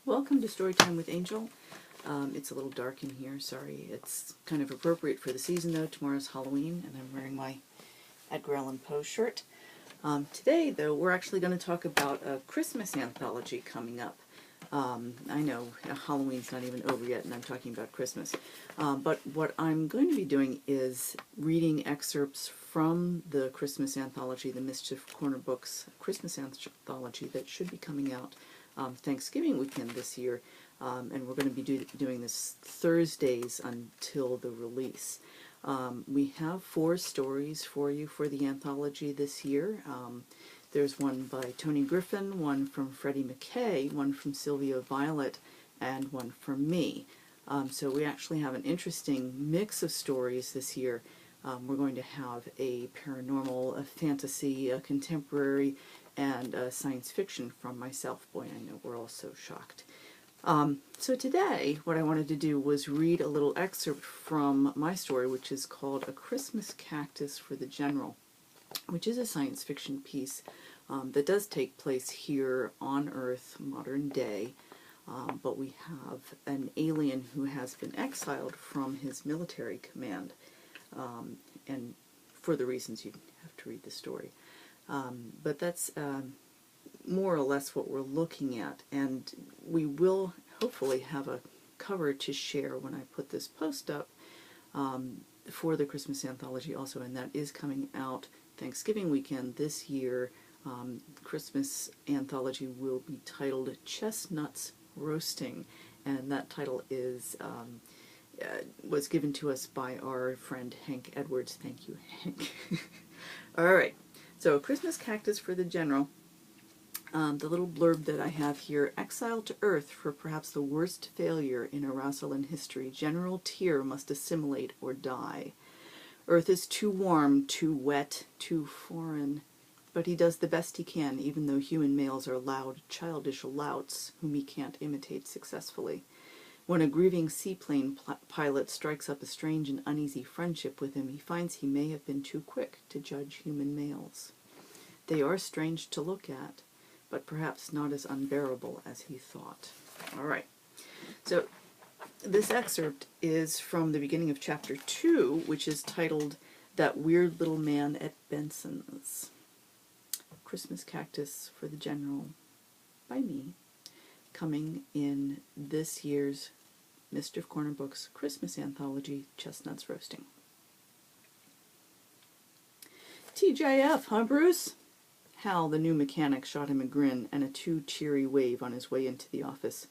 Welcome to Storytime with Angel. It's a little dark in here, sorry. It's kind of appropriate for the season though. Tomorrow's Halloween and I'm wearing my Edgar Allan Poe shirt. Today though, we're actually going to talk about a Christmas anthology coming up. I know Halloween's not even over yet and I'm talking about Christmas. But what I'm going to be doing is reading excerpts from the Christmas anthology, the Mischief Corner Books Christmas anthology that should be coming out Thanksgiving weekend this year. And we're going to be doing this Thursdays until the release. We have 4 stories for you for the anthology this year. There's one by Tony Griffin, one from Freddie McKay, one from Sylvia Violet, and one from me. So we actually have an interesting mix of stories this year. We're going to have a paranormal, a fantasy, a contemporary, and a science fiction from myself. Boy, I know we're all so shocked. So today, what I wanted to do was read a little excerpt from my story, which is called A Christmas Cactus for the General, which is a science fiction piece that does take place here on Earth, modern day, but we have an alien who has been exiled from his military command, and for the reasons you have to read the story. But that's more or less what we're looking at, and we will hopefully have a cover to share when I put this post up for the Christmas anthology also, and that is coming out Thanksgiving weekend this year. Christmas anthology will be titled Chestnuts Roasting, and that title is was given to us by our friend Hank Edwards. Thank you, Hank. Alright, so A Christmas Cactus for the General. The little blurb that I have here: exiled to Earth for perhaps the worst failure in Arasalan history, General Tyr must assimilate or die. Earth is too warm, too wet, too foreign. But he does the best he can, even though human males are loud, childish louts whom he can't imitate successfully. When a grieving seaplane pilot strikes up a strange and uneasy friendship with him, he finds he may have been too quick to judge human males. They are strange to look at, but perhaps not as unbearable as he thought. All right. So this excerpt is from the beginning of chapter 2, which is titled That Weird Little Man at Benson's. Christmas Cactus for the General by me, coming in this year's Mischief Corner Books Christmas Anthology, Chestnuts Roasting. TJF, huh, Bruce? Hal, the new mechanic, shot him a grin and a too cheery wave on his way into the office.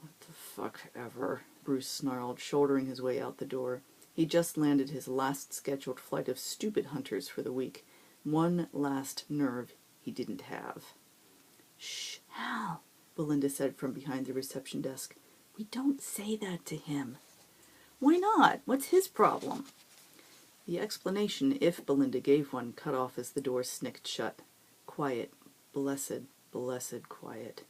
What the fuck ever, Bruce snarled, shouldering his way out the door. He just landed his last scheduled flight of stupid hunters for the week. One last nerve he didn't have. Shh, Hal, Belinda said from behind the reception desk. We don't say that to him. Why not? What's his problem? The explanation, if Belinda gave one, cut off as the door snicked shut. Quiet. Blessed, blessed quiet.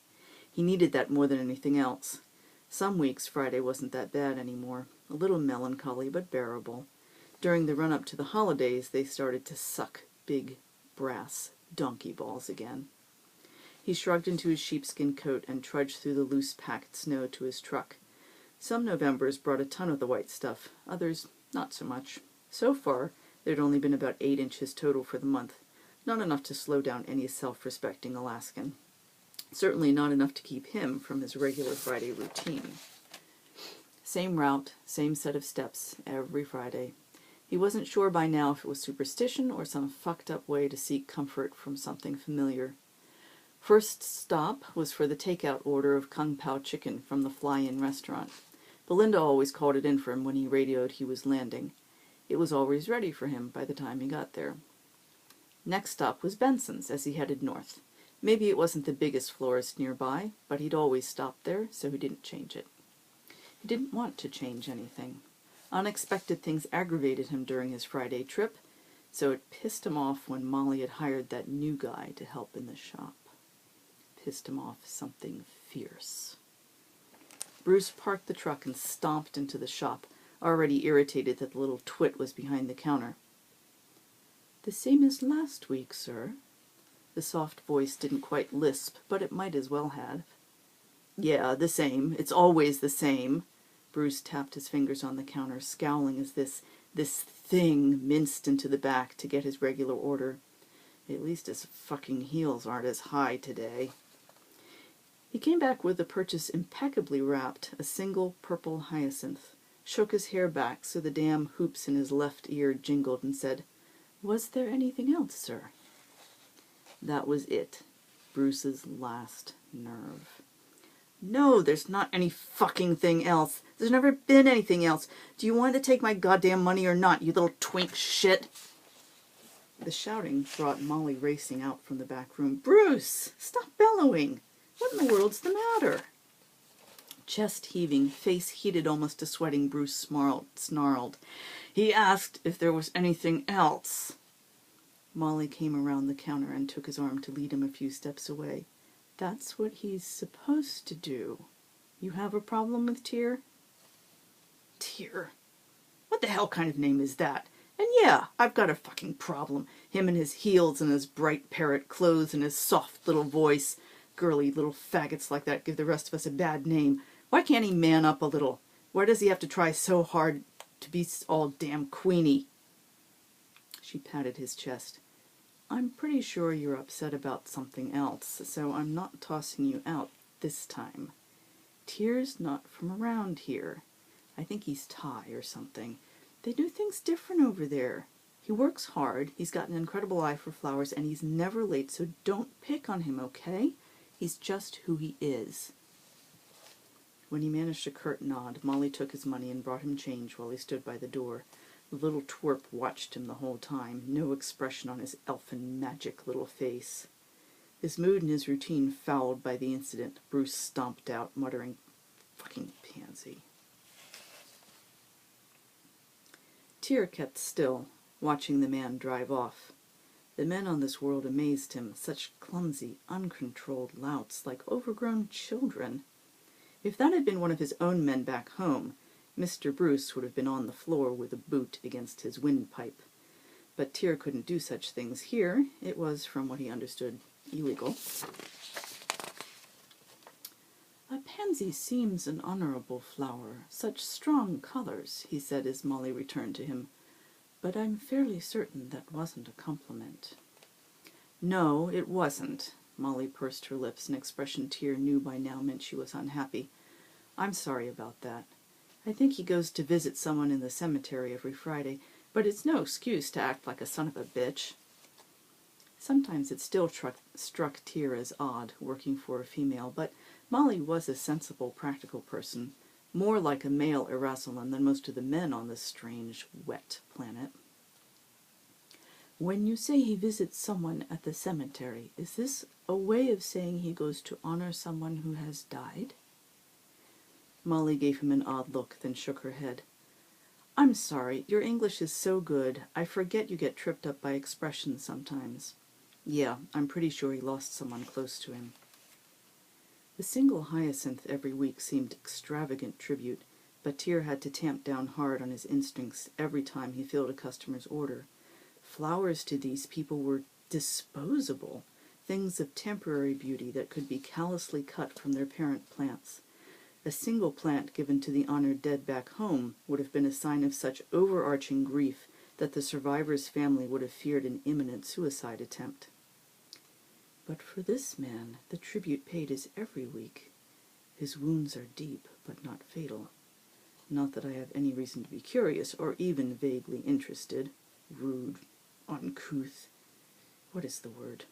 He needed that more than anything else. Some weeks Friday wasn't that bad anymore. A little melancholy, but bearable. During the run-up to the holidays, they started to suck big brass donkey balls again. He shrugged into his sheepskin coat and trudged through the loose-packed snow to his truck. Some Novembers brought a ton of the white stuff, others not so much. So far, there'd only been about 8 inches total for the month, not enough to slow down any self-respecting Alaskan. Certainly not enough to keep him from his regular Friday routine. Same route, same set of steps, every Friday. He wasn't sure by now if it was superstition or some fucked-up way to seek comfort from something familiar. First stop was for the takeout order of Kung Pao chicken from the Fly-In restaurant. Belinda always called it in for him when he radioed he was landing. It was always ready for him by the time he got there. Next stop was Benson's as he headed north. Maybe it wasn't the biggest florist nearby, but he'd always stopped there, so he didn't change it. He didn't want to change anything. Unexpected things aggravated him during his Friday trip, so it pissed him off when Molly had hired that new guy to help in the shop. Pissed him off something fierce. Bruce parked the truck and stomped into the shop, already irritated that the little twit was behind the counter. The same as last week, sir. The soft voice didn't quite lisp, but it might as well have. Yeah, the same. It's always the same. Bruce tapped his fingers on the counter, scowling as this thing minced into the back to get his regular order. At least his fucking heels aren't as high today. He came back with the purchase impeccably wrapped, a single purple hyacinth, shook his hair back so the damn hoops in his left ear jingled, and said, "Was there anything else, sir?" That was it. Bruce's last nerve. "No, there's not any fucking thing else. There's never been anything else. Do you want to take my goddamn money or not, you little twink shit?" The shouting brought Molly racing out from the back room. "Bruce, stop bellowing. What in the world's the matter?" Chest heaving, face heated almost to sweating, Bruce snarled. "He asked if there was anything else." Molly came around the counter and took his arm to lead him a few steps away. "That's what he's supposed to do. You have a problem with Tyr?" Tyr? What the hell kind of name is that? And yeah, I've got a fucking problem. Him and his heels and his bright parrot clothes and his soft little voice. Girly little faggots like that give the rest of us a bad name. Why can't he man up a little? Why does he have to try so hard to be all damn queeny? She patted his chest. "I'm pretty sure you're upset about something else, so I'm not tossing you out this time. Tyr's not from around here. I think he's Thai or something. They do things different over there. He works hard, he's got an incredible eye for flowers, and he's never late, so don't pick on him, okay? He's just who he is." When he managed a curt nod, Molly took his money and brought him change while he stood by the door. The little twerp watched him the whole time, no expression on his elfin magic little face. His mood and his routine fouled by the incident, Bruce stomped out, muttering, "Fucking pansy." Tyr kept still, watching the man drive off. The men on this world amazed him, such clumsy, uncontrolled louts, like overgrown children. If that had been one of his own men back home, Mr. Bruce would have been on the floor with a boot against his windpipe. But Tyr couldn't do such things here. It was, from what he understood, illegal. "A pansy seems an honorable flower. Such strong colors," he said as Molly returned to him. "But I'm fairly certain that wasn't a compliment." "No, it wasn't." Molly pursed her lips, an expression Tyr knew by now meant she was unhappy. "I'm sorry about that. I think he goes to visit someone in the cemetery every Friday, but it's no excuse to act like a son of a bitch." Sometimes it still struck Tyr as odd, working for a female, but Molly was a sensible, practical person, more like a male Erasalan than most of the men on this strange, wet planet. "When you say he visits someone at the cemetery, is this a way of saying he goes to honor someone who has died?" Molly gave him an odd look, then shook her head. "I'm sorry, your English is so good, I forget you get tripped up by expressions sometimes. Yeah, I'm pretty sure he lost someone close to him." The single hyacinth every week seemed extravagant tribute, but Tyr had to tamp down hard on his instincts every time he filled a customer's order. Flowers to these people were disposable, things of temporary beauty that could be callously cut from their parent plants. A single plant given to the honored dead back home would have been a sign of such overarching grief that the survivor's family would have feared an imminent suicide attempt. But for this man, the tribute paid is every week. His wounds are deep, but not fatal. Not that I have any reason to be curious, or even vaguely interested. Rude, uncouth. What is the word?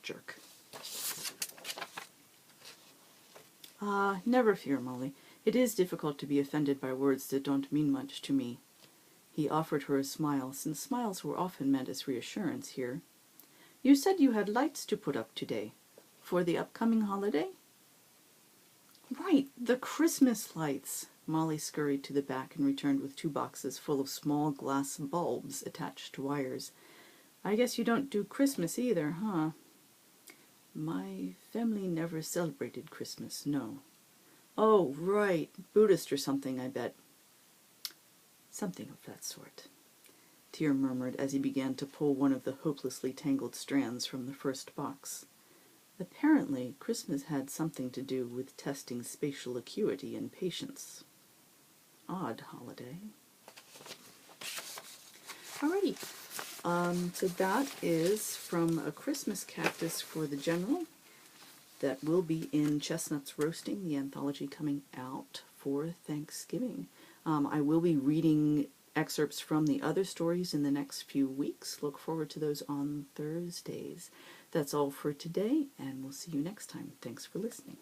Jerk. Never fear, Molly. It is difficult to be offended by words that don't mean much to me." He offered her a smile, since smiles were often meant as reassurance here. "You said you had lights to put up today. For the upcoming holiday?" "Right, the Christmas lights." Molly scurried to the back and returned with 2 boxes full of small glass bulbs attached to wires. "I guess you don't do Christmas either, huh?" "My family never celebrated Christmas, no." "Oh, right. Buddhist or something, I bet." "Something of that sort," Tyr murmured as he began to pull one of the hopelessly tangled strands from the first box. Apparently, Christmas had something to do with testing spatial acuity in patients. Odd holiday. Alrighty, so that is from A Christmas Cactus for the General. That will be in Chestnuts Roasting, the anthology coming out for Thanksgiving. I will be reading excerpts from the other stories in the next few weeks. Look forward to those on Thursdays. That's all for today, and we'll see you next time. Thanks for listening.